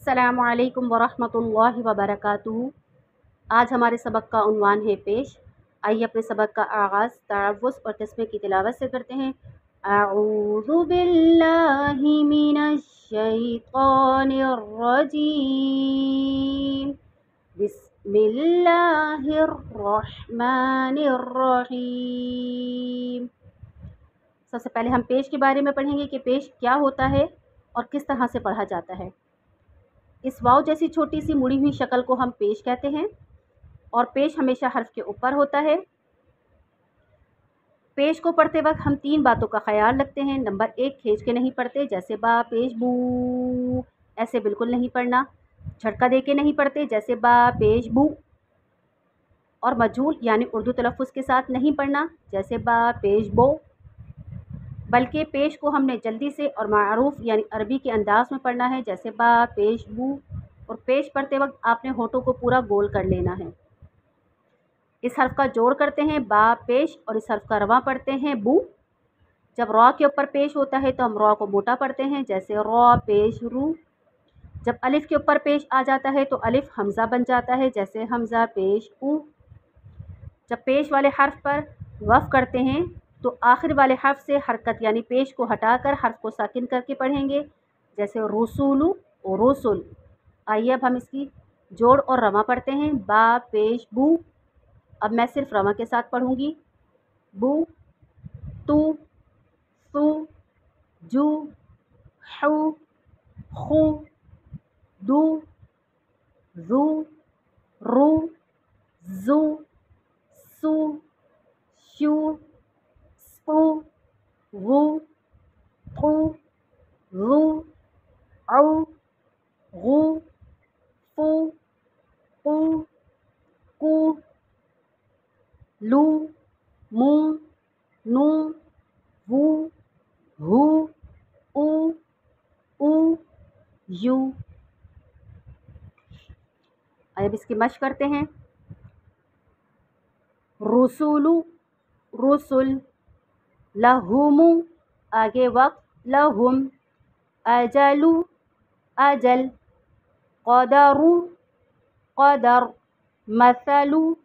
अस्सलामु अलैकुम वरहमतुल्लाहि वबरकातुहू। आज हमारे सबक का उन्वान है पेश। आइए अपने सबक का आगाज़ तअव्वुज़ और तस्बीह की तिलावत से करते हैं। अऊज़ु बिल्लाहि मिनश शैतानिर रजीम। बिस्मिल्लाहिर रहमानिर रहीम। सबसे पहले हम पेश के बारे में पढ़ेंगे कि पेश क्या होता है और किस तरह से पढ़ा जाता है। इस वाव जैसी छोटी सी मुड़ी हुई शक्ल को हम पेश कहते हैं और पेश हमेशा हर्फ के ऊपर होता है। पेश को पढ़ते वक्त हम 3 बातों का ख्याल रखते हैं। नंबर 1, खींच के नहीं पढ़ते, जैसे बा पेश बू, ऐसे बिल्कुल नहीं पढ़ना। झटका दे के नहीं पढ़ते, जैसे बा पेश बू। और मजहूल यानी उर्दू तलफ़्फ़ुज़ के साथ नहीं पढ़ना, जैसे बा पेश बो। बल्कि पेश को हमने जल्दी से और मारूफ यानी अरबी के अंदाज में पढ़ना है, जैसे बा पेश बू। और पेश पढ़ते वक्त आपने होठों को पूरा गोल कर लेना है। इस हर्फ का जोड़ करते हैं बा पेश और इस हर्फ का रवा पढ़ते हैं बू। जब रॉ के ऊपर पेश होता है तो हम रॉ को मोटा पढ़ते हैं, जैसे रॉ पेश रू। जब अलिफ के ऊपर पेश आ जाता है तो अलिफ हमज़ा बन जाता है, जैसे हमज़ा पेश ऊ। जब पेश वाले हर्फ पर वफ़ करते हैं तो आखिर वाले हर्फ से हरकत यानी पेश को हटाकर हर्फ को साकिन करके पढ़ेंगे, जैसे रसूलु और रसुल। आइए अब हम इसकी जोड़ और रमा पढ़ते हैं। बा पेश बू। अब मैं सिर्फ रमा के साथ पढ़ूंगी। बू, तू, सू, जू, हू, खू, दू, जू, रू, जू, सू, शू, स्पू, वू, तू, वू, औ, गू, फू, कू, कू, लू, मू, नू, वू, हू, ऊ, ऊ, यू। अब इसकी मश्क करते हैं। रसूलु, रसुल, लहुमु, आगे वक्त लहुम, अजलु, अजल, क़दरु, क़दर, मसलु,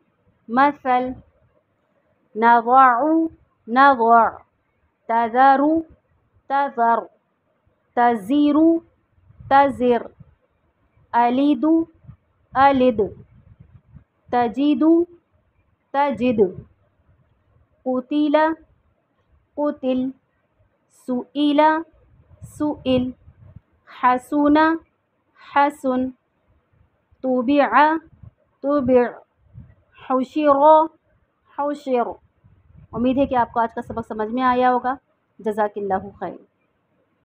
मसल, नज़अु, नज़अ, तज़रु, तज़र, तज़ीरु, तज़िर, अलिदु, अलिद, तजिदु, तजिद, क़ुतिला, क़ुतिल, सुइला, सुइल, हसुना, हसुन, तुबिअ, तुबिअ, हुशिरा, हुशिर। उम्मीद है कि आपको आज का सबक समझ में आया होगा। जज़ाकिल्लाहु खैर।